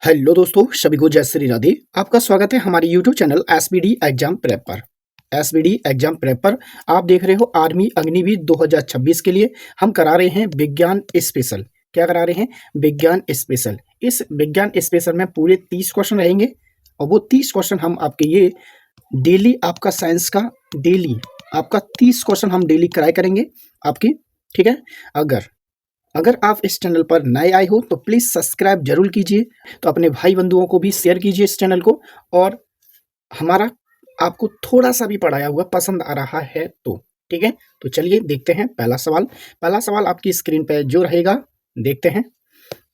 Hello दोस्तों, सभी को जय श्री राधे। आपका स्वागत है हमारे YouTube channel SBD exam prep पर। एसबीडी एग्जाम प्रेप पर आप देख रहे हो आर्मी अग्निवीर 2026 के लिए हम करा रहे हैं विज्ञान स्पेशल। क्या करा रहे हैं? विज्ञान स्पेशल। इस विज्ञान स्पेशल में पूरे 30 क्वेश्चन रहेंगे और वो 30 क्वेश्चन हम आपके ये डेली आपका साइंस का डेली आपका 30 क्वेश्चन हम डेली कराया करेंगे आपकी। ठीक है। अगर आप इस चैनल पर नए आए हो तो प्लीज़ सब्सक्राइब जरूर कीजिए, तो अपने भाई बंधुओं को भी शेयर कीजिए इस चैनल को। और हमारा आपको थोड़ा सा भी पढ़ाया हुआ पसंद आ रहा है तो ठीक है। तो चलिए देखते हैं पहला सवाल आपकी स्क्रीन पे जो रहेगा देखते हैं।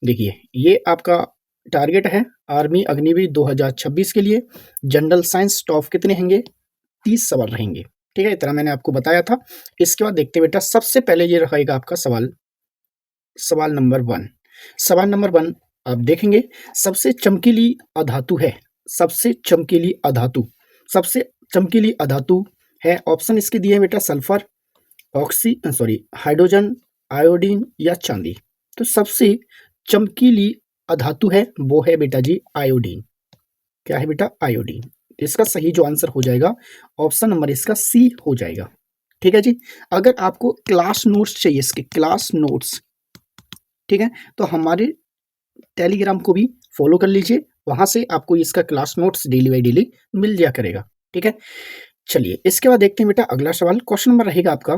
देखिए, ये आपका टारगेट है आर्मी अग्निवीर 2026 के लिए। जनरल साइंस टॉप कितने होंगे? 30 सवाल रहेंगे। ठीक है, इतना मैंने आपको बताया था। इसके बाद देखते बेटा, सबसे पहले ये रहेगा आपका सवाल नंबर वन आप देखेंगे। सबसे चमकीली अधातु है, सबसे चमकीली अधातु है। ऑप्शन इसके दिए हैं बेटा, सल्फर, हाइड्रोजन, आयोडीन या चांदी। तो सबसे चमकीली अधातु है वो है बेटा जी आयोडीन। क्या है बेटा? आयोडीन। इसका सही जो आंसर हो जाएगा ऑप्शन नंबर इसका सी हो जाएगा। ठीक है जी। अगर आपको क्लास नोट्स चाहिए, इसके क्लास नोट्स, ठीक है, तो हमारे टेलीग्राम को भी फॉलो कर लीजिए। वहां से आपको इसका class notes daily by daily मिल जाया करेगा। ठीक है। चलिए इसके बाद देखते हैं बेटा अगला सवाल। क्वेश्चन नंबर रहेगा आपका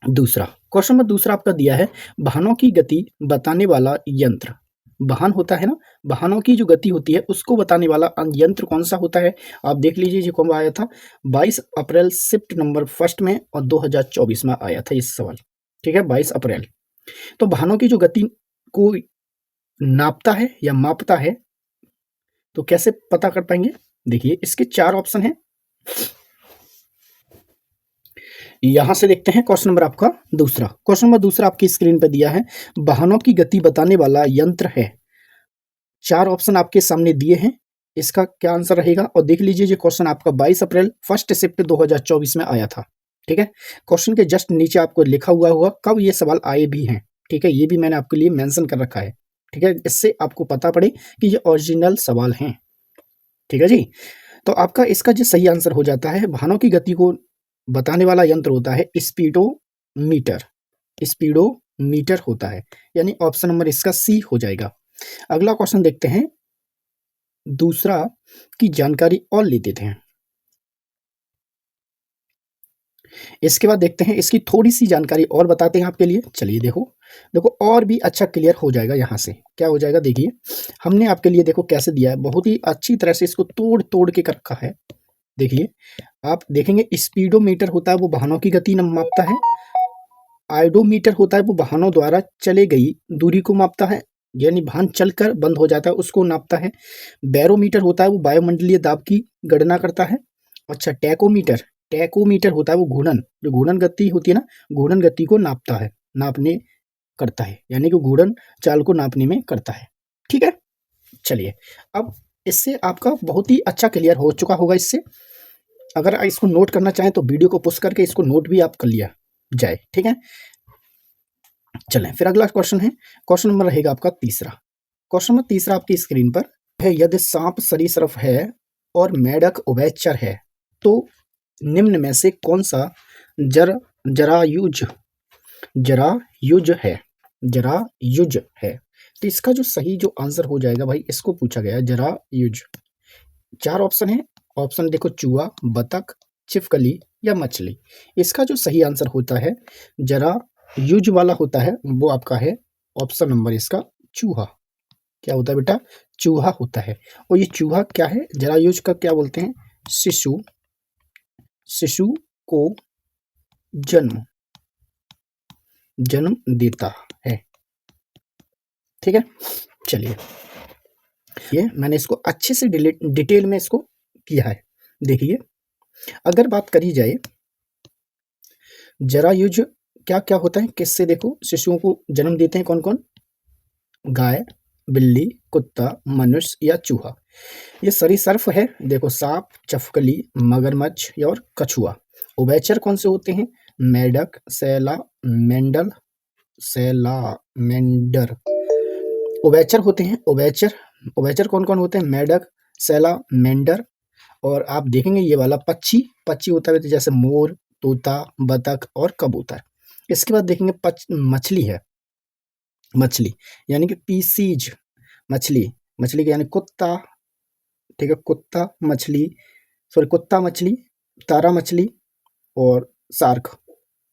दूसरा। क्वेश्चन नंबर दूसरा आपका दिया है वाहनों की गति बताने वाला यंत्र। वाहन होता है ना, वाहनों की जो गति होती है उसको बताने वाला यंत्र कौन सा होता है? आप देख लीजिए, जो कब आया था 22 अप्रैल शिफ्ट नंबर फर्स्ट में और 2024 में आया था ये सवाल। ठीक है, 22 अप्रैल। तो वाहनों की जो गति को नापता है या मापता है, तो कैसे पता कर पाएंगे? देखिए, इसके 4 ऑप्शन हैं। यहां से देखते हैं क्वेश्चन नंबर आपका दूसरा। क्वेश्चन नंबर दूसरा आपकी स्क्रीन पर दिया है वाहनों की गति बताने वाला यंत्र है। 4 ऑप्शन आपके सामने दिए हैं, इसका क्या आंसर रहेगा? और देख लीजिए, ये क्वेश्चन आपका 22 अप्रैल फर्स्ट शिफ्ट 2024 में आया था। ठीक है। क्वेश्चन के जस्ट नीचे आपको लिखा हुआ होगा कब ये सवाल आए भी हैं। ठीक है, ये भी मैंने आपके लिए मेंशन कर रखा है। ठीक है, इससे आपको पता पड़े कि ये ओरिजिनल सवाल हैं। ठीक है जी। तो आपका इसका जो सही आंसर हो जाता है, वाहनों की गति को बताने वाला यंत्र होता है स्पीडोमीटर होता है, यानी ऑप्शन नंबर इसका सी हो जाएगा। अगला क्वेश्चन देखते हैं, दूसरा की जानकारी और ले देते हैं। इसके बाद देखते हैं इसकी थोड़ी सी जानकारी और बताते हैं आपके लिए। चलिए देखो और भी अच्छा क्लियर हो जाएगा। यहाँ से क्या हो जाएगा, देखिए हमने आपके लिए देखो कैसे दिया है, बहुत ही अच्छी तरह से इसको तोड़ तोड़ के कर रखा है। देखिए, आप देखेंगे स्पीडोमीटर होता है वो वाहनों की गति मापता है। आइडोमीटर होता है वो वाहनों द्वारा चले गई दूरी को मापता है, यानी वाहन चलकर बंद हो जाता है उसको नापता है। बैरोमीटर होता है वो वायुमंडलीय दाब की गणना करता है। अच्छा, टैकोमीटर होता है वो जो घूर्णन गति होती है ना, घूर्णन गति को नापने करता है, यानी कि घूर्णन चाल को नापने में करता है। ठीक है। चलिए, अब इससे आपका बहुत ही अच्छा क्लियर हो चुका होगा। इससे अगर आप इसको नोट करना चाहें तो वीडियो को पुश करके इसको नोट भी आप कर लिया जाए। ठीक है। चलें फिर अगला क्वेश्चन है, क्वेश्चन नंबर रहेगा आपका तीसरा। क्वेश्चन नंबर तीसरा आपकी स्क्रीन पर है, यदि सांप सरीसृप है और मेढक उभयचर है तो निम्न में से कौन सा जरायुज है? तो इसका जो सही जो आंसर हो जाएगा भाई, इसको पूछा गया जरायुज। 4 ऑप्शन है। ऑप्शन देखो, चूहा, बतख, छिपकली या मछली। इसका जो सही आंसर होता है जरायुज वाला होता है, वो आपका है ऑप्शन नंबर इसका चूहा। क्या होता है बेटा? चूहा होता है। और ये चूहा क्या है? जरायुज का क्या बोलते हैं? शिशु को जन्म देता है। ठीक है। चलिए, ये मैंने इसको अच्छे से डिटेल में इसको किया है। देखिए, अगर बात करी जाए जरायुज क्या क्या होता है, किससे देखो शिशुओं को जन्म देते हैं कौन कौन? गाय, बिल्ली, कुत्ता, मनुष्य या चूहा। ये सरीसृप है, देखो सांप, चफकली, मगरमच्छ और कछुआ। उभयचर कौन से होते हैं? मेढक, सैलामेंडर उभयचर होते हैं। उभयचर उभयचर कौन कौन होते हैं? मेंढक, सैला, मेंढर, और आप देखेंगे ये वाला पक्षी, पक्षी होता है तो जैसे मोर, तोता, बतख और कबूतर। इसके बाद देखेंगे मछली है, मछली यानी कि पीसीज मछली, मछली के यानी कुत्ता, ठीक है, कुत्ता मछली, सॉरी कुत्ता मछली, तारा मछली और शार्क,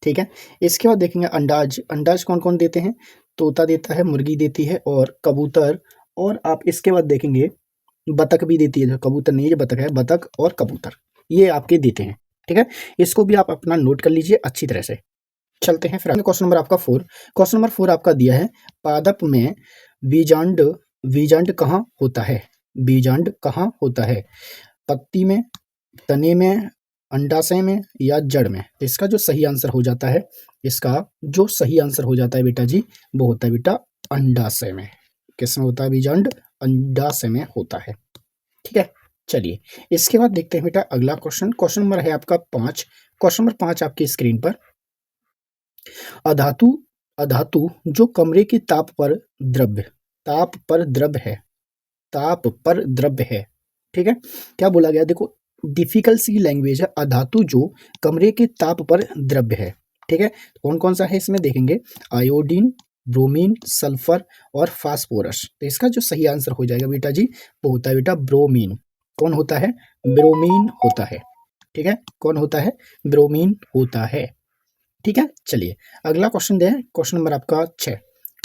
ठीक है। इसके बाद देखेंगे अंडाज, अंडाज कौन कौन देते हैं? तोता देता है, मुर्गी देती है और कबूतर, और आप इसके बाद देखेंगे बतख भी देती है, जो कबूतर नहीं है, जो बतख है, बतख और कबूतर ये आपके देते हैं, ठीक है। इसको भी आप अपना नोट कर लीजिए अच्छी तरह से। चलते हैं फिर क्वेश्चन नंबर आपका 4। क्वेश्चन नंबर 4 आपका दिया है, पादप में बीजांड, बीजांड कहाँ होता है? बीजांड कहाँ होता है? पत्ती में, तने में, अंडाशय में या जड़ में? इसका जो सही आंसर हो जाता है, इसका जो सही आंसर हो जाता है बेटा जी, वो होता है बेटा अंडाशय में। किसमें होता है बीजांड? अंडाशय में होता है, ठीक है। चलिए इसके बाद देखते हैं बेटा अगला क्वेश्चन। क्वेश्चन नंबर है आपका 5। क्वेश्चन नंबर 5 आपकी स्क्रीन पर, अधातु, अधातु जो कमरे के ताप पर द्रव्य, ताप पर द्रव्य है, ताप पर द्रव्य है, ठीक है। क्या बोला गया? देखो डिफिकल्ट सी लैंग्वेज है। अधातु जो कमरे के ताप पर द्रव्य है, ठीक है। कौन कौन सा है इसमें देखेंगे? आयोडीन, ब्रोमीन, सल्फर और फास्फोरस। तो इसका जो सही आंसर हो जाएगा बेटा जी, वो होता है बेटा ब्रोमीन। कौन होता है? ब्रोमीन होता है, ठीक है। कौन होता है? ब्रोमीन होता है, ठीक है। चलिए अगला क्वेश्चन दे, क्वेश्चन नंबर आपका 6।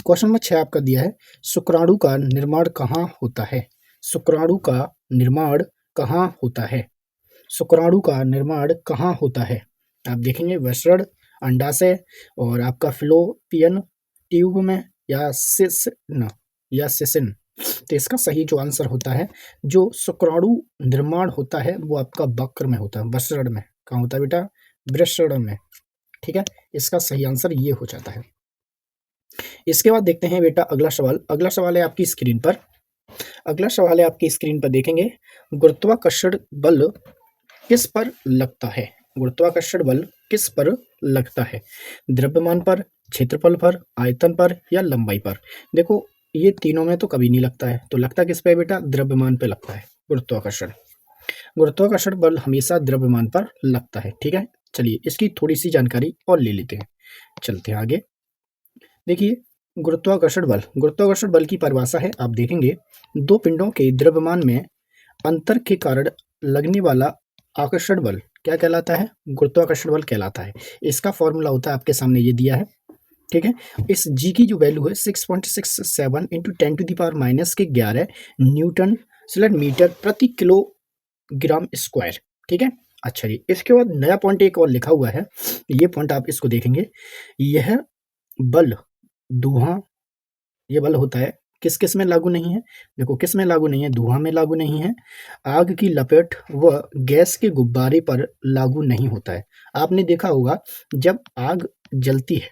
क्वेश्चन नंबर 6 आपका दिया है, शुक्राणु का निर्माण कहाँ होता है? शुक्राणु का निर्माण कहाँ होता है? शुक्राणु का निर्माण कहाँ होता है? आप देखेंगे वृषण, अंडाशय और आपका फ्लोपियन ट्यूब में या सिसन, या सिसिन। तो इसका सही जो आंसर होता है, जो शुक्राणु निर्माण होता है वो आपका वक्र में होता है, वृषण में। कहाँ होता है बेटा? वृषण में, ठीक है। इसका सही आंसर ये हो जाता है। इसके बाद देखते हैं बेटा अगला सवाल। अगला सवाल है आपकी स्क्रीन पर, अगला सवाल है आपकी स्क्रीन पर देखेंगे, गुरुत्वाकर्षण बल किस पर लगता है? गुरुत्वाकर्षण बल किस पर लगता है? द्रव्यमान पर, क्षेत्रफल पर, आयतन पर या लंबाई पर? देखो ये तीनों में तो कभी नहीं लगता है, तो लगता किस पे है बेटा? द्रव्यमान पे लगता है गुरुत्वाकर्षण। गुरुत्वाकर्षण बल हमेशा द्रव्यमान पर लगता है, ठीक है। चलिए इसकी थोड़ी सी जानकारी और ले लेते हैं, चलते हैं आगे। देखिए गुरुत्वाकर्षण बल, गुरुत्वाकर्षण बल की परिभाषा है, आप देखेंगे दो पिंडों के द्रव्यमान में अंतर के कारण लगने वाला आकर्षण बल क्या कहलाता है? गुरुत्वाकर्षण बल कहलाता है। इसका फॉर्मूला होता है आपके सामने ये दिया है, ठीक है। इस जी की जो वैल्यू है 6.67 इंटू 10⁻⁻11 न्यूटन स्लैश मीटर प्रति किलोग्राम स्क्वायर, ठीक है। अच्छा जी, इसके बाद नया पॉइंट एक और लिखा हुआ है, ये पॉइंट आप इसको देखेंगे, यह बल धुआं, ये बल होता है किस किस में लागू नहीं है? देखो किस में लागू नहीं है? धुआं में लागू नहीं है, आग की लपेट व गैस के गुब्बारे पर लागू नहीं होता है। आपने देखा होगा जब आग जलती है,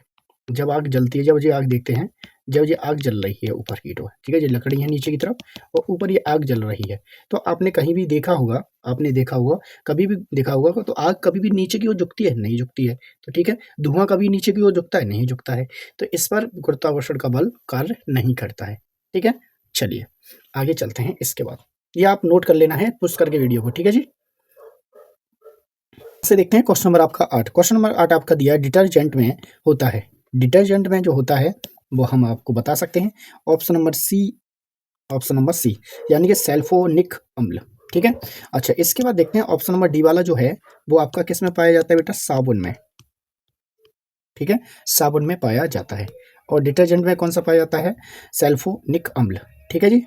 जब आग जलती है, जब ये आग देखते हैं, जब ये आग जल रही है ऊपर की ओर, ठीक है, ये लकड़ी है नीचे की तरफ और ऊपर ये आग जल रही है, तो आपने कहीं भी देखा होगा, आपने देखा होगा, कभी भी देखा होगा, तो आग कभी भी नीचे की ओर झुकती है? नहीं झुकती है, तो ठीक है। धुआं कभी नीचे की ओर झुकता है? नहीं झुकता है। तो इस पर गुरुत्वाकर्षण का बल कार्य नहीं करता है, ठीक है। चलिए आगे चलते हैं। इसके बाद ये आप नोट कर लेना है पुश करके वीडियो को, ठीक है जी। से देखते हैं क्वेश्चन नंबर आपका 8। क्वेश्चन नंबर 8 आपका दिया है, डिटर्जेंट में होता है, डिटर्जेंट में जो होता है वो हम आपको बता सकते हैं, option number C, option number C यानी कि सल्फोनिक अम्ल, ठीक है। अच्छा इसके बाद देखते हैं ऑप्शन नंबर डी वाला जो है वो आपका किस में पाया जाता है बेटा? साबुन में, ठीक है, साबुन में पाया जाता है। और डिटर्जेंट में कौन सा पाया जाता है? सल्फोनिक अम्ल, ठीक है जी।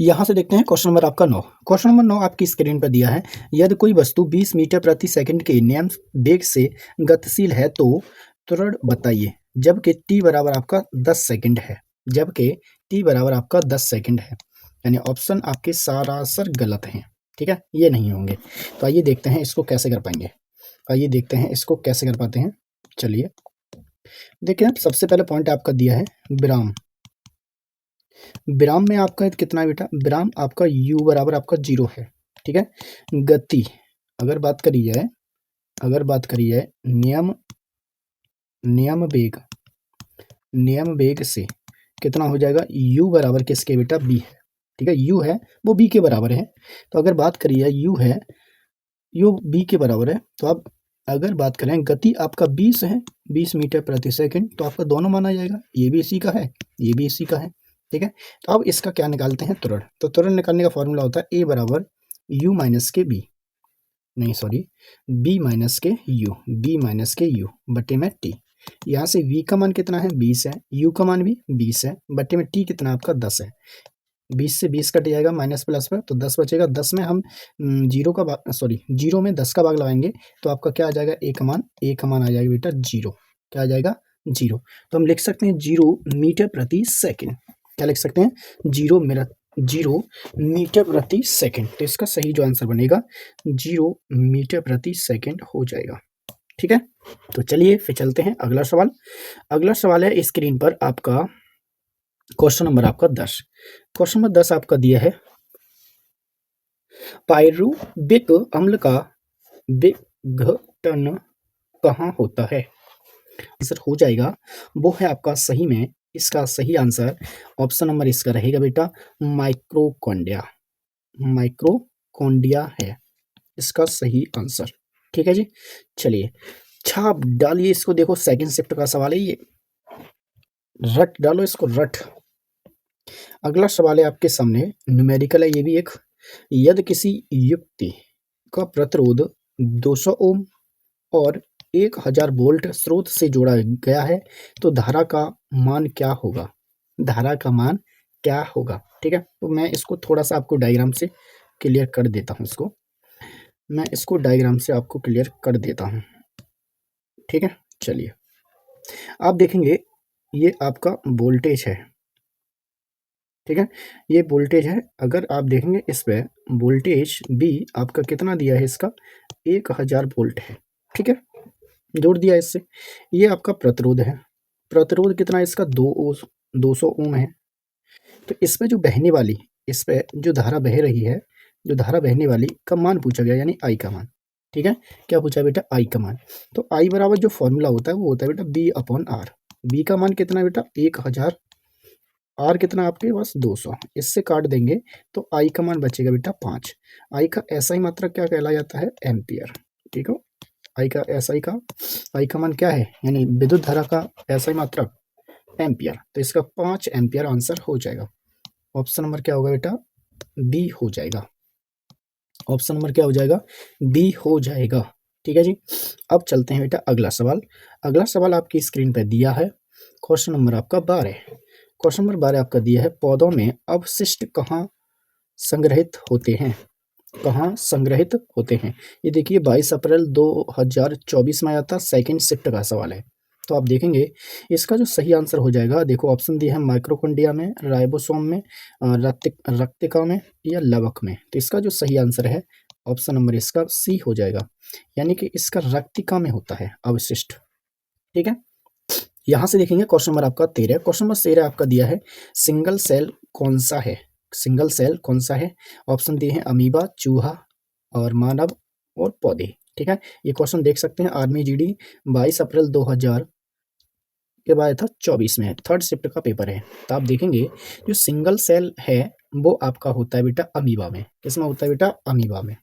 यहाँ से देखते हैं क्वेश्चन नंबर आपका 9। क्वेश्चन नंबर 9 आपकी स्क्रीन पर दिया है, यदि कोई वस्तु 20 मीटर प्रति सेकंड के नियम वेग से गतिशील है तो त्वरण बताइए, जबकि टी बराबर आपका 10 सेकंड है, जबकि टी बराबर आपका 10 सेकंड है। यानी ऑप्शन आपके सरासर गलत हैं, ठीक है, ये नहीं होंगे। तो आइए देखते हैं इसको कैसे कर पाएंगे, आइए देखते हैं इसको कैसे कर पाते हैं। चलिए देखिए सबसे पहले पॉइंट आपका दिया है विराम, विराम में आपका कितना है बेटा? विराम आपका u बराबर आपका 0 है, ठीक है। गति अगर बात करी जाए, अगर बात करी जाए नियम, नियम वेग, नियम वेग से कितना हो जाएगा? u बराबर किसके बेटा? b है, ठीक है, u है वो b के बराबर है। तो अगर बात करिए u है, u b के बराबर है, तो आप अगर बात करें गति आपका 20 है, 20 मीटर प्रति सेकंड, तो आपका दोनों माना जाएगा, ये भी इसी का है, ये भी इसी का है। ठीक है, तो अब इसका क्या निकालते हैं, त्वरण। तो त्वरण निकालने का फॉर्मूला होता है a बराबर u माइनस के b, नहीं सॉरी, b माइनस के u, b माइनस के u बटे में t। यहाँ से v का मान कितना है, 20 है, u का मान भी 20 है, बटे में t कितना आपका 10 है। 20 से 20 कट जाएगा माइनस प्लस में, तो 10 बचेगा। 10 में हम जीरो का भाग, सॉरी जीरो में 10 का भाग लगाएंगे, तो आपका क्या आ जाएगा, a का मान आ जाएगा बेटा जीरो। क्या आ जाएगा, जीरो। तो हम लिख सकते हैं 0 मीटर प्रति सेकंड। क्या लिख सकते हैं, 0 मीटर प्रति सेकंड। तो इसका सही जो आंसर बनेगा 0 मीटर प्रति सेकंड हो जाएगा। ठीक है, तो चलिए फिर चलते हैं अगला सवाल। अगला सवाल है स्क्रीन पर आपका क्वेश्चन नंबर आपका 10। क्वेश्चन नंबर 10 आपका दिया है, पायरुविक अम्ल का विघटन कहाँ होता है। आंसर हो जाएगा वो है आपका, सही में इसका सही आंसर ऑप्शन नंबर इसका रहेगा बेटा माइक्रोकॉन्ड्रिया। माइक्रोकॉन्ड्रिया है इसका सही आंसर। ठीक है जी, चलिए छाप डालिए इसको। देखो सेकंड शिफ्ट का सवाल है ये, रट डालो इसको, रट। अगला सवाल है आपके सामने, न्यूमेरिकल है ये भी एक। यदि किसी युक्ति का प्रतिरोध 200 ओम और 1000 वोल्ट स्रोत से जोड़ा गया है, तो धारा का मान क्या होगा। धारा का मान क्या होगा। ठीक है, तो मैं इसको थोड़ा सा आपको डायग्राम से क्लियर कर देता हूँ। मैं इसको डायग्राम से आपको क्लियर कर देता हूँ। ठीक है, चलिए आप देखेंगे ये आपका वोल्टेज है। ठीक है, ये वोल्टेज है। अगर आप देखेंगे इस पे वोल्टेज भी आपका कितना दिया है, इसका 1000 वोल्ट है। ठीक है, जोड़ दिया इससे। ये आपका प्रतिरोध है, प्रतिरोध कितना है इसका 200 ओम है। तो इसमें जो बहने वाली, इस पे जो धारा बह रही है, जो धारा बहने वाली का मान पूछा गया, यानी आई का मान। ठीक है, क्या पूछा बेटा, आई का मान। तो आई बराबर जो फॉर्मूला होता है वो होता है बेटा बी अपॉन आर। बी का मान कितना है बेटा 1000, आर कितना आपके पास 200, इससे काट देंगे तो आई का मान बचेगा बेटा 5। आई का ऐसा ही मात्रक क्या कहला जाता है, एम्पियर। ठीक हो, आई का आई का मान क्या है, यानी विद्युत धारा का ऐसा ही मात्रक एम्पियर। तो इसका 5 एम्पियर आंसर हो जाएगा। ऑप्शन नंबर क्या होगा बेटा, बी हो जाएगा। ऑप्शन नंबर क्या हो जाएगा, बी हो जाएगा। ठीक है जी, अब चलते हैं बेटा अगला सवाल। अगला सवाल आपकी स्क्रीन पर दिया है, क्वेश्चन नंबर आपका 12। क्वेश्चन नंबर 12 आपका दिया है, पौधों में अवशिष्ट कहाँ संग्रहित होते हैं। कहाँ संग्रहित होते हैं। ये देखिए 22 अप्रैल 2024 में आया था, सेकंड शिफ्ट का सवाल है। तो आप देखेंगे इसका जो सही आंसर हो जाएगा, देखो ऑप्शन दिया है माइक्रोकॉन्ड्रिया में, राइबोसोम में, रक्तिका में या लवक में। तो इसका जो सही आंसर है ऑप्शन नंबर इसका सी हो जाएगा, यानी कि इसका रक्तिका में होता है अवशिष्ट। ठीक है, यहाँ से देखेंगे क्वेश्चन नंबर आपका 13। क्वेश्चन नंबर 13 आपका दिया है, सिंगल सेल कौन सा है। सिंगल सेल कौन सा है। ऑप्शन दिए हैं अमीबा, चूहा और मानव और पौधे। ठीक है, ये क्वेश्चन देख सकते हैं आर्मी जीडी 22 अप्रैल 2000 के बाद था 24 में, थर्ड शिफ्ट का पेपर है। तो आप देखेंगे जो सिंगल सेल है वो आपका होता है बेटा अमीबा में। किसमें होता है बेटा, अमीबा में,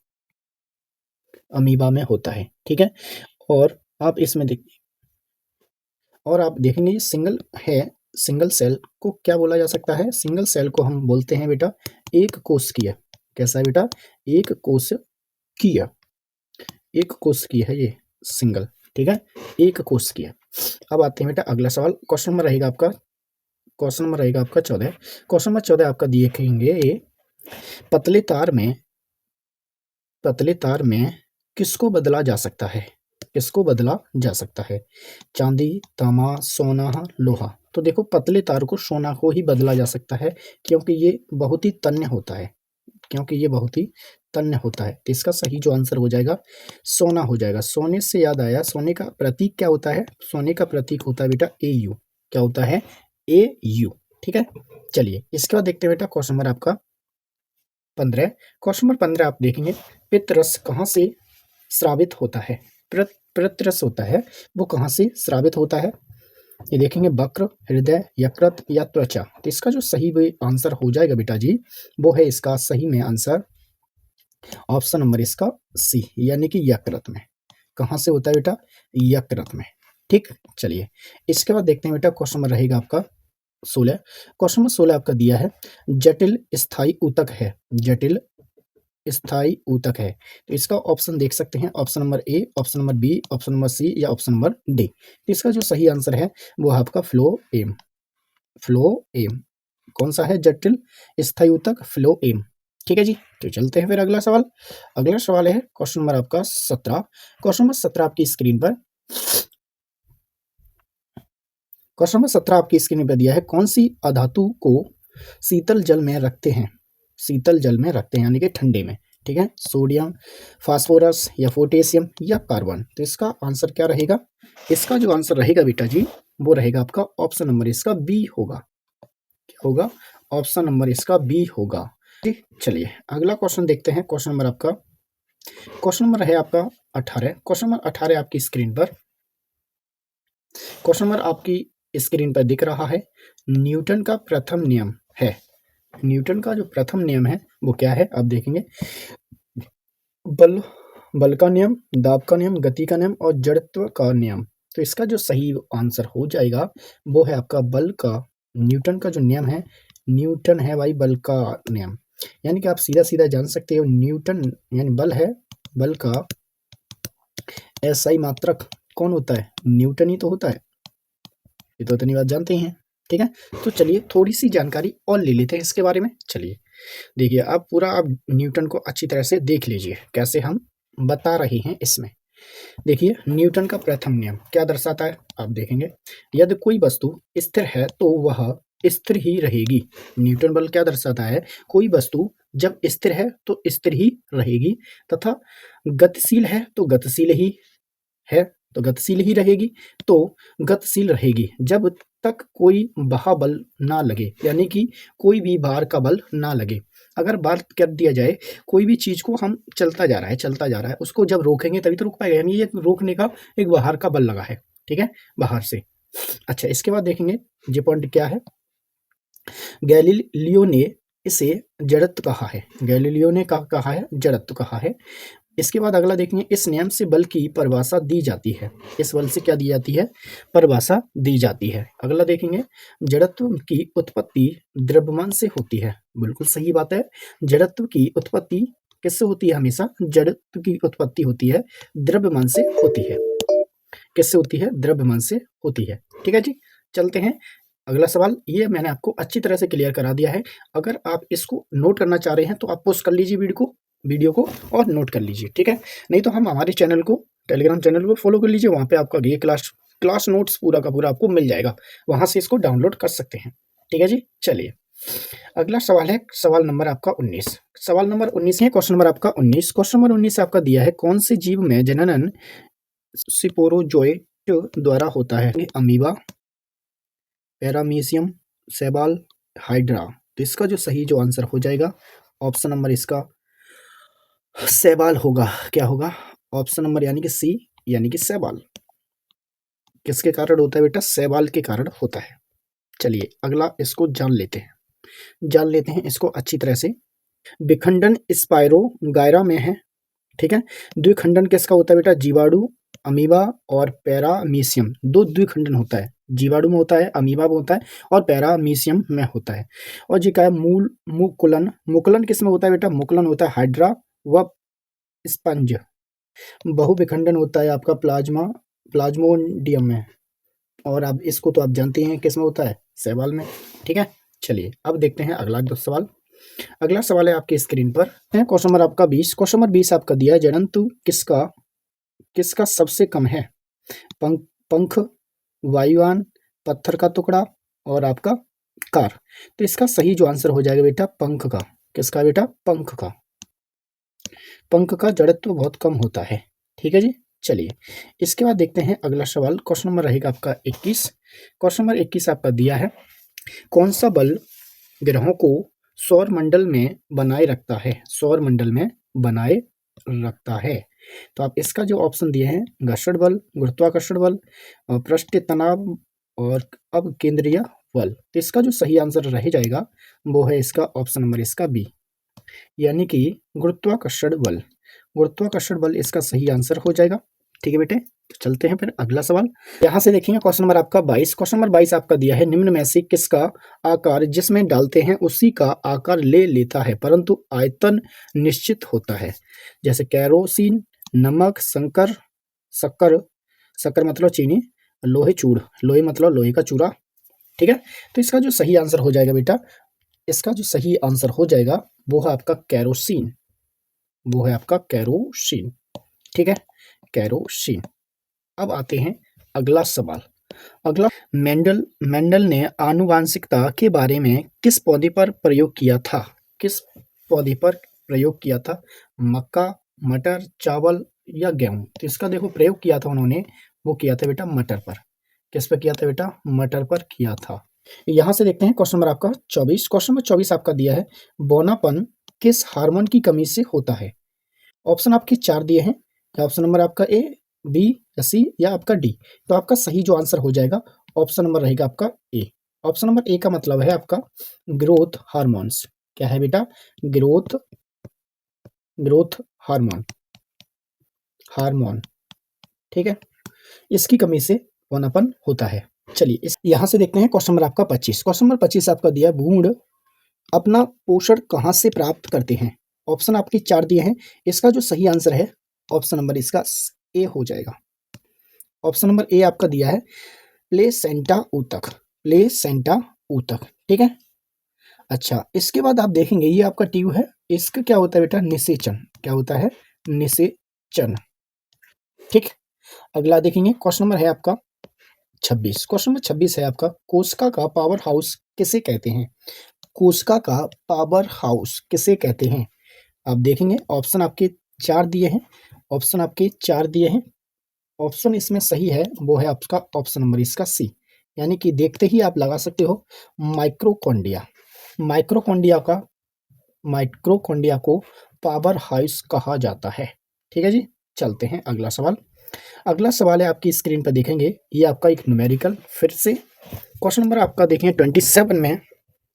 अमीबा में होता है। ठीक है, और आप इसमें और आप देखेंगे सिंगल है, सिंगल सेल को क्या बोला जा सकता है, सिंगल सेल को हम बोलते हैं बेटा एक कोशिकीय। कैसा है बेटा, एक कोशिकीय, एक कोशिकीय है ये सिंगल। ठीक है, एक कोशिकीय। अब आते हैं बेटा अगला सवाल। क्वेश्चन नंबर रहेगा आपका 14। क्वेश्चन नंबर 14 आपका देखेंगे, पतले तार में किसको बदला जा सकता है। किसको बदला जा सकता है, चांदी, तांबा, सोना, लोहा। तो देखो पतले तार को सोना को ही बदला जा सकता है, क्योंकि ये बहुत ही तन्य होता है, क्योंकि ये बहुत ही तन्य होता है। तो इसका सही जो आंसर हो जाएगा सोना हो जाएगा। सोने से याद आया, सोने का प्रतीक क्या होता है, सोने का प्रतीक होता है बेटा AU। क्या होता है, AU। ठीक है, चलिए इसके बाद देखते हैं बेटा क्वेश्चन नंबर आपका 15। क्वेश्चन नंबर 15 आप देखेंगे, पित्तरस कहाँ से स्रावित होता है। पित्तरस होता है वो कहाँ से स्रावित होता है। ये देखेंगे वक्र, हृदय, यकृत या त्वचा। तो इसका जो सही आंसर हो जाएगा बेटा जी, वो है इसका सही में आंसर ऑप्शन नंबर इसका सी, यानी कि यकृत में। कहाँ से होता है बेटा? यकृत में। ठीक, चलिए इसके बाद देखते हैं बेटा, क्वेश्चन नंबर रहेगा आपका 16। क्वेश्चन नंबर 16 आपका दिया है जटिल स्थायी ऊतक है, जटिल स्थायी ऊतक है। तो इसका ऑप्शन देख सकते हैं, option number A, option number B, option number C या ऑप्शन नंबर डी। तो इसका जो सही आंसर है वो है आपका फ्लोएम, फ्लोएम। कौन सा है जटिल स्थायी ऊतक? फ्लोएम। ठीक है जी, तो चलते हैं फिर अगला सवाल। अगला सवाल है क्वेश्चन नंबर आपका 17। क्वेश्चन नंबर 17 आपकी स्क्रीन पर, क्वेश्चन नंबर 17 आपकी स्क्रीन पर दिया है कौन सी अधातु को शीतल जल में रखते हैं, शीतल जल में रखते हैं यानी कि ठंडे में। ठीक है, सोडियम, फास्फोरस या पोटेशियम या कार्बन। तो इसका आंसर क्या रहेगा? इसका जो आंसर रहेगा बेटा जी, वो रहेगा आपका ऑप्शन नंबर इसका बी होगा। क्या होगा? ऑप्शन नंबर इसका बी होगा। ठीक, चलिए अगला क्वेश्चन देखते हैं। क्वेश्चन नंबर आपका, क्वेश्चन नंबर है आपका 18। क्वेश्चन नंबर 18 आपकी स्क्रीन पर, क्वेश्चन नंबर आपकी स्क्रीन पर दिख रहा है न्यूटन का प्रथम नियम है। न्यूटन का जो प्रथम नियम है वो क्या है? आप देखेंगे बल, बल का नियम, दाब का नियम, गति का नियम और जड़त्व का नियम। तो इसका जो सही आंसर हो जाएगा वो है आपका बल का, न्यूटन का जो नियम है, न्यूटन है भाई बल का नियम। यानी कि आप सीधा सीधा जान सकते हो न्यूटन यानी बल है, बल का एसआई मात्रक कौन होता है? न्यूटन ही तो होता है। ये तो इतनी बात जानते ही हैं। ठीक है, तो चलिए थोड़ी सी जानकारी और ले लेते हैं इसके बारे में। चलिए देखिए, आप पूरा आप न्यूटन को अच्छी तरह से देख लीजिए कैसे हम बता रहे हैं इसमें। देखिए न्यूटन का प्रथम नियम क्या दर्शाता है, आप देखेंगे यदि कोई वस्तु स्थिर है तो वह स्थिर ही रहेगी। न्यूटन बल क्या दर्शाता है? कोई वस्तु जब स्थिर है तो स्थिर ही रहेगी, तथा गतिशील है तो गतिशील ही है तो गतिशील ही रहेगी, तो गतिशील रहेगी जब तक कोई बल ना लगे, यानी कि कोई भी भार का बल ना लगे। अगर बात कर दिया जाए, कोई भी चीज को हम चलता जा रहा है, चलता जा रहा है, उसको जब रोकेंगे तभी तो रुक पाएगा, यानी ये रोकने का एक बाहर का बल लगा है। ठीक है, बाहर से। अच्छा, इसके बाद देखेंगे ये पॉइंट क्या है। गैलीलियो ने इसे जड़त्व कहा है, गैलीलियो ने कहा है जड़त्व कहा है। इसके बाद अगला देखेंगे, इस नियम से बल की परिभाषा दी जाती है। इस बल से क्या दी जाती है? परिभाषा दी जाती है। अगला देखेंगे, जड़त्व की उत्पत्ति द्रव्यमान से होती है। बिल्कुल सही बात है, जड़त्व की उत्पत्ति किससे होती है? हमेशा जड़त्व की उत्पत्ति होती है द्रव्यमान से होती है। किससे होती है? द्रव्यमान से होती है। ठीक है जी, चलते हैं अगला सवाल। ये मैंने आपको अच्छी तरह से क्लियर करा दिया है। अगर आप इसको नोट करना चाह रहे हैं तो आप पोस्ट कर लीजिए वीडियो को और नोट कर लीजिए। ठीक है, नहीं तो हम हमारे चैनल को, टेलीग्राम चैनल को फॉलो कर लीजिए। वहाँ पे आपका ये क्लास नोट्स पूरा का पूरा आपको मिल जाएगा, वहाँ से इसको डाउनलोड कर सकते हैं। ठीक है जी, चलिए अगला सवाल है सवाल नंबर आपका 19। सवाल नंबर 19 है, क्वेश्चन नंबर आपका 19। क्वेश्चन नंबर 19 आपका दिया है कौन से जीव में जननन स्पोरोजोइट द्वारा होता है? अमीबा, पैरामीशियम, शैवाल, हाइड्रा। तो इसका जो सही जो आंसर हो जाएगा ऑप्शन नंबर इसका शैवाल होगा। क्या होगा? ऑप्शन नंबर यानी कि सी, यानी कि शैवाल। किसके कारण होता है बेटा? शैवाल के कारण होता है। चलिए अगला इसको जान लेते हैं इसको अच्छी तरह से। विखंडन स्पाइरो गायरा में है। ठीक है, द्विखंडन किसका होता है बेटा? जीवाणु, अमीबा और पैरामीशियम। दो द्विखंडन होता है, जीवाणु में होता है, अमीबा में होता है और पैरामीशियम में होता है। और जी क्या है? मूल मुकुलन, मुकुलन किस में होता है बेटा? मुकुलन होता है हाइड्रा व स्पंज। बहुविखंडन होता है आपका प्लाज्मोडियम में, और अब इसको तो आप जानते हैं किस में होता है? शैवाल में। ठीक है, चलिए अब देखते हैं अगला सवाल। अगला सवाल है आपकी स्क्रीन पर है क्वेश्चन नंबर आपका 20। क्वेश्चन नंबर 20 आपका दिया है जड़त्व किसका सबसे कम है? पंख, वायुयान, पत्थर का टुकड़ा और आपका कार। तो इसका सही जो आंसर हो जाएगा बेटा पंख का। किसका बेटा? पंख का। पंख का जड़त्व बहुत कम होता है। ठीक है जी, चलिए इसके बाद देखते हैं अगला सवाल। क्वेश्चन नंबर रहेगा आपका 21। क्वेश्चन नंबर 21 आपका दिया है कौन सा बल ग्रहों को सौर मंडल में बनाए रखता है? सौर मंडल में बनाए रखता है। तो आप इसका जो ऑप्शन दिए हैं, घर्षण बल, गुरुत्वाकर्षण बल, पृष्ठ तनाव और अब केंद्रीय बल, तो इसका जो सही आंसर रह जाएगा वो है इसका ऑप्शन नंबर इसका बी, यानी कि गुरुत्वाकर्षण बल। गुरुत्वाकर्षण बल इसका सही आंसर हो जाएगा। ठीक है बेटे, तो चलते हैं फिर अगला सवाल। यहाँ से देखेंगे क्वेश्चन नंबर आपका 22। क्वेश्चन नंबर 22 आपका दिया है, निम्न में से किसका आकार जिसमें डालते हैं उसी का आकार ले लेता है परंतु आयतन निश्चित होता है। जैसे कैरोसिन, नमक, शक्कर, शक्कर मतलब चीनी, लोहे चूड़, लोहे मतलब लोहे का चूरा। ठीक है, तो इसका जो सही आंसर हो जाएगा बेटा, इसका जो सही आंसर हो जाएगा वो है आपका कैरोसिन, वो है आपका कैरोसिन। ठीक है, कैरोसिन। अब आते हैं अगला सवाल। अगला, मेंडल ने आनुवांशिकता के बारे में किस पौधे पर प्रयोग किया था? किस पौधे पर प्रयोग किया था? मक्का, मटर, चावल या गेहूं? तो इसका देखो प्रयोग किया था उन्होंने, वो किया था बेटा मटर पर। किस पर किया था बेटा? मटर पर किया था। यहां से देखते हैं क्वेश्चन नंबर आपका 24। क्वेश्चन नंबर 24 आपका दिया है, बौनापन किस हार्मोन की कमी से होता है? ऑप्शन आपके 4 दिए हैं, ऑप्शन नंबर आपका ए, बी या सी या आपका डी। तो आपका सही जो आंसर हो जाएगा ऑप्शन नंबर रहेगा आपका ए। ऑप्शन नंबर ए का मतलब है आपका ग्रोथ हार्मोन्स। क्या है बेटा? Growth growth hormone, hormone. ठीक है, इसकी कमी से पौनापन होता है। चलिए इस यहां से देखते हैं क्वेश्चन नंबर आपका 25। क्वेश्चन नंबर 25 आपका दिया, भ्रूण अपना पोषण कहां से प्राप्त करते हैं? ऑप्शन आपके 4 दिए हैं, इसका जो सही आंसर है ऑप्शन नंबर इसका ए हो जाएगा। ऑप्शन नंबर ए आपका दिया है प्लेसेंटा ऊतक, प्लेसेंटा ऊतक। ठीक है, अच्छा इसके बाद आप देखेंगे ये आपका ट्यूब है, इसका क्या होता है बेटा? निषेचन। क्या होता है? निषेचन। ठीक, अगला देखेंगे क्वेश्चन नंबर है आपका 26। क्वेश्चन नंबर 26 है आपका, कोशिका का पावर हाउस किसे कहते हैं? कोशिका का पावर हाउस किसे कहते हैं? आप देखेंगे ऑप्शन आपके 4 दिए हैं, ऑप्शन आपके 4 दिए हैं। ऑप्शन इसमें सही है वो है आपका ऑप्शन नंबर इसका सी, यानी कि देखते ही आप लगा सकते हो माइक्रोकोंडिया। माइक्रोकोंडिया का माइक्रोकोंडिया को पावर हाउस कहा जाता है। ठीक है जी, चलते हैं अगला सवाल। अगला सवाल है आपकी स्क्रीन पर देखेंगे, ये आपका एक न्यूमेरिकल फिर से क्वेश्चन नंबर आपका देखेंगे 27 में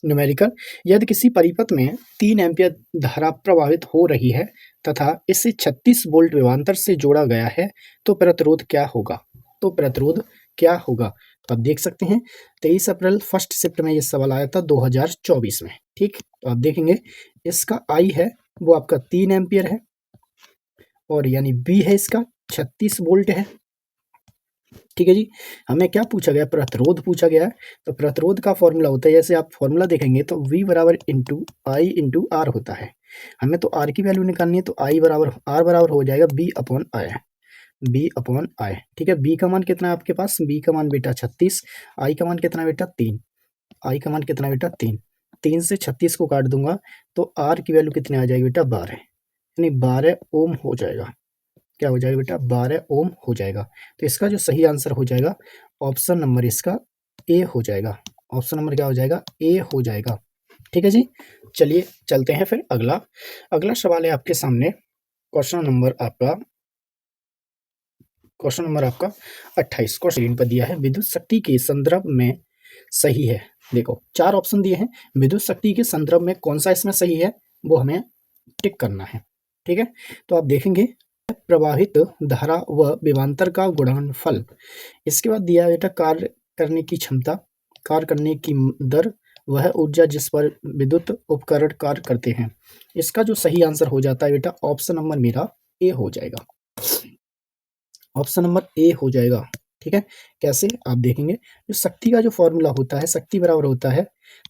न्यूमेरिकल, यदि किसी परिपथ में 3 एम्पियर धारा प्रवाहित हो रही है तथा इसे 36 वोल्ट विभवांतर से जोड़ा गया है तो प्रतिरोध क्या होगा? तो प्रतिरोध क्या होगा? तो आप देख सकते हैं 23 अप्रैल फर्स्ट शिफ्ट में ये सवाल आया था 2024 में। ठीक, तो आप देखेंगे इसका आई है वो आपका 3 एम्पियर है और यानी बी है इसका 36 वोल्ट है। ठीक है जी, हमें क्या पूछा गया? प्रतिरोध पूछा गया है। तो प्रतिरोध का फॉर्मूला होता है, जैसे आप फॉर्मूला देखेंगे तो V बराबर इंटू आई इंटू आर होता है। हमें तो आर की वैल्यू निकालनी है, तो आई बराबर आर बराबर हो जाएगा B upon I, B upon I. ठीक है, बी का मान कितना है आपके पास? बी का मान बेटा 36, आई का मान कितना बेटा 3, आई का मान कितना बेटा 3, 3 से 36 को काट दूंगा तो आर की वैल्यू कितनी आ जाएगी बेटा 12, यानी 12 ओम हो जाएगा। क्या हो जाएगा बेटा? 12 ओम हो जाएगा। तो इसका जो सही आंसर हो जाएगा ऑप्शन नंबर इसका ए हो जाएगा। ऑप्शन नंबर क्या हो जाएगा? ए हो जाएगा। ठीक है जी, चलिए चलते हैं फिर अगला। अगला सवाल है आपके सामने, क्वेश्चन नंबर आपका 28 क्वेश्चन पर दिया है, विद्युत शक्ति के संदर्भ में सही है। देखो 4 ऑप्शन दिए हैं, विद्युत शक्ति के संदर्भ में कौन सा इसमें सही है वो हमें टिक करना है। ठीक है, तो आप देखेंगे प्रवाहित धारा व विभवांतर का गुणनफल। इसके बाद दिया बेटा कार्य करने की क्षमता, कार्य करने की दर, वह ऊर्जा जिस पर विद्युत उपकरण कार्य करते हैं। इसका जो सही आंसर हो जाता है बेटा ऑप्शन नंबर मेरा ए हो जाएगा। ऑप्शन नंबर ए हो जाएगा। ठीक है, कैसे? आप देखेंगे जो शक्ति का जो फॉर्मूला होता है, शक्ति बराबर होता है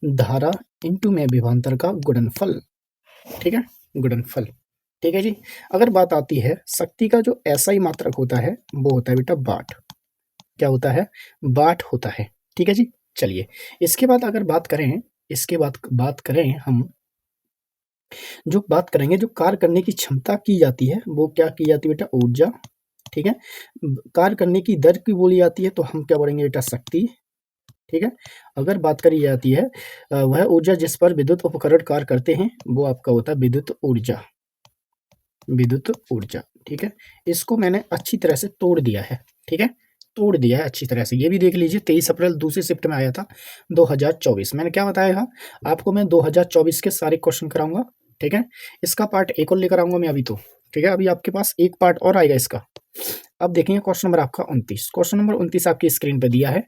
धारा इंटू में विभवांतर का गुणनफल। ठीक है, गुणनफल। ठीक है जी, अगर बात आती है शक्ति का जो एसआई मात्रक होता है वो होता है बेटा वाट। क्या होता है? वाट होता है। ठीक है जी, चलिए इसके बाद अगर बात करें, इसके बाद बात करें हम, जो बात करेंगे जो कार्य करने की क्षमता की जाती है वो क्या की जाती है बेटा? ऊर्जा। ठीक है, कार्य करने की दर की बोली जाती है तो हम क्या बोलेंगे बेटा? शक्ति। ठीक है, अगर बात करी जाती है वह ऊर्जा जिस पर विद्युत उपकरण कार्य करते हैं वो आपका होता है विद्युत ऊर्जा, विद्युत ऊर्जा। ठीक है, इसको मैंने अच्छी तरह से तोड़ दिया है। ठीक है, तोड़ दिया है अच्छी तरह से। ये भी देख लीजिए 23 अप्रैल दूसरी शिफ्ट में आया था 2024। मैंने क्या बताया था आपको, मैं 2024 के सारे क्वेश्चन कराऊंगा, ठीक है। इसका पार्ट एक और लेकर आऊंगा मैं अभी तो, ठीक है। अभी आपके पास एक पार्ट और आएगा इसका। अब देखेंगे क्वेश्चन नंबर आपका 29। क्वेश्चन नंबर 29 आपकी स्क्रीन पे दिया है।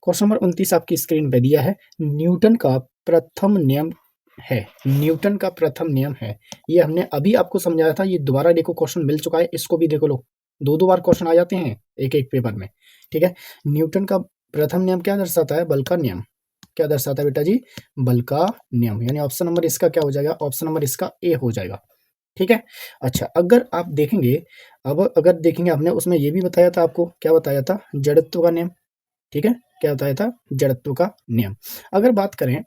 क्वेश्चन नंबर 29 आपकी स्क्रीन पे दिया है। न्यूटन का प्रथम नियम है, न्यूटन का प्रथम नियम है। ये हमने अभी आपको समझाया था, ये दोबारा देखो क्वेश्चन मिल चुका है, इसको भी देखो लो। दो दो बार क्वेश्चन आ जाते हैं एक एक पेपर में, ठीक है। न्यूटन का प्रथम नियम क्या दर्शाता है? बल का नियम। क्या दर्शाता है बेटा जी? बल का नियम। यानी ऑप्शन नंबर इसका क्या हो जाएगा? ऑप्शन नंबर इसका ए हो जाएगा, ठीक है। अच्छा, अगर आप देखेंगे, अब अगर देखेंगे हमने उसमें ये भी बताया था आपको, क्या बताया था? जड़त्व का नियम, ठीक है। क्या बताया था? जड़त्व का नियम। अगर बात करें,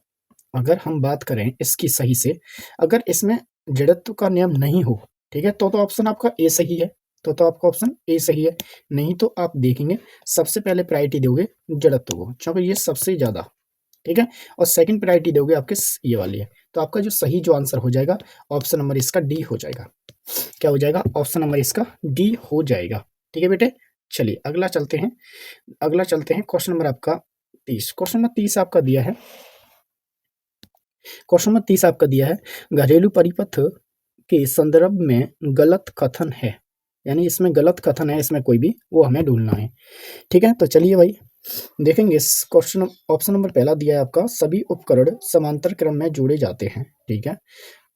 अगर हम बात करें इसकी सही से, अगर इसमें जड़त्व का नियम नहीं हो, ठीक है, तो ऑप्शन आपका ए सही है। तो आपका ऑप्शन ए सही है। नहीं तो आप देखेंगे सबसे पहले प्रायोरिटी दोगे जड़त्व को, क्योंकि ये सबसे ज्यादा, ठीक है। और सेकंड प्रायोरिटी दोगे आपके ये वाली है। तो आपका जो सही जो आंसर हो जाएगा ऑप्शन नंबर इसका डी हो जाएगा। क्या हो जाएगा? ऑप्शन नंबर इसका डी हो जाएगा, ठीक है बेटे। चलिए अगला चलते हैं, अगला चलते हैं। क्वेश्चन नंबर आपका 30। क्वेश्चन नंबर 30 आपका दिया है, क्वेश्चन नंबर 30 आपका दिया है, घरेलू परिपथ के संदर्भ में गलत कथन है। यानी इसमें गलत कथन है, इसमें कोई भी, वो हमें ढूंढना है, ठीक है। तो चलिए भाई देखेंगे इस क्वेश्चन। ऑप्शन नंबर पहला दिया है आपका, सभी उपकरण समांतर क्रम में जोड़े जाते हैं, ठीक है।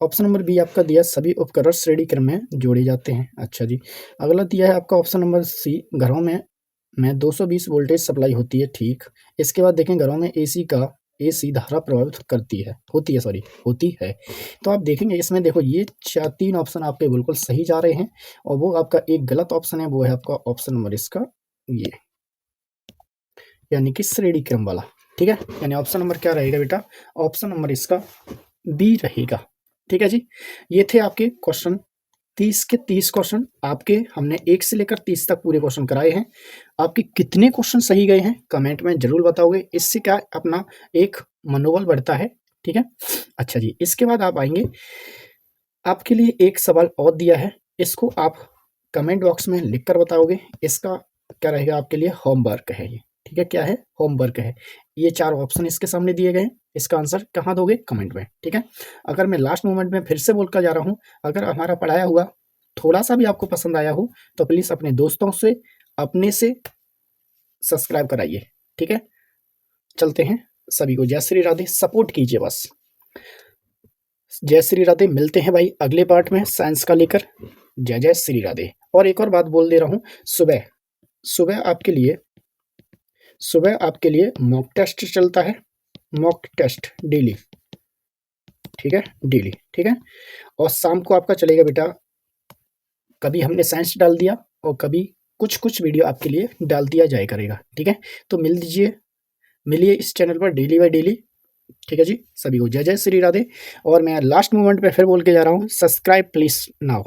ऑप्शन नंबर बी आपका दिया, सभी उपकरण श्रेणी क्रम में जोड़े जाते हैं। अच्छा जी। अगला दिया है आपका ऑप्शन नंबर सी, घरों में 220 वोल्टेज सप्लाई होती है, ठीक। इसके बाद देखें घरों में एसी धारा प्रभावित करती है, होती है। तो आप देखेंगे इसमें देखो ये तीन ऑप्शन आपके बिल्कुल सही जा रहे हैं, और वो आपका एक गलत ऑप्शन है, वो है आपका ऑप्शन नंबर इसका ये, यानी कि श्रेणी क्रम वाला, ठीक है। यानी ऑप्शन नंबर क्या रहेगा बेटा? ऑप्शन नंबर इसका बी रहेगा, ठीक है जी। ये थे आपके क्वेश्चन 30 के 30 क्वेश्चन आपके, हमने 1 से लेकर 30 तक पूरे क्वेश्चन कराए हैं। आपके कितने क्वेश्चन सही गए हैं कमेंट में जरूर बताओगे, इससे क्या अपना एक मनोबल बढ़ता है, ठीक है। अच्छा जी, इसके बाद आप आएंगे, आपके लिए एक सवाल और दिया है, इसको आप कमेंट बॉक्स में लिख कर बताओगे। इसका क्या रहेगा आपके लिए? होमवर्क है ये, ठीक है। क्या है? होमवर्क है। ये 4 ऑप्शन इसके सामने दिए गए हैं, इसका आंसर कहाँ दोगे? कमेंट में, ठीक है। अगर मैं लास्ट मोमेंट में फिर से बोलकर जा रहा हूँ, अगर हमारा पढ़ाया हुआ थोड़ा सा भी आपको पसंद आया हो तो प्लीज़ अपने दोस्तों से, अपने से सब्सक्राइब कराइए, ठीक है। चलते हैं, सभी को जय श्री राधे, सपोर्ट कीजिए बस। जय श्री राधे, मिलते हैं भाई अगले पार्ट में साइंस का लेकर। जय जय श्री राधे। और एक और बात बोल दे रहा हूँ, सुबह सुबह आपके लिए, सुबह आपके लिए मॉक टेस्ट चलता है, मॉक टेस्ट डेली, ठीक है, डेली, ठीक है। और शाम को आपका चलेगा बेटा, कभी हमने साइंस डाल दिया और कभी कुछ कुछ वीडियो आपके लिए डाल दिया जाए करेगा, ठीक है। तो मिलिए इस चैनल पर डेली बाय डेली, ठीक है जी। सभी को जय जय श्री राधे। और मैं लास्ट मोमेंट पे फिर बोल के जा रहा हूँ, सब्सक्राइब प्लीज नाउ।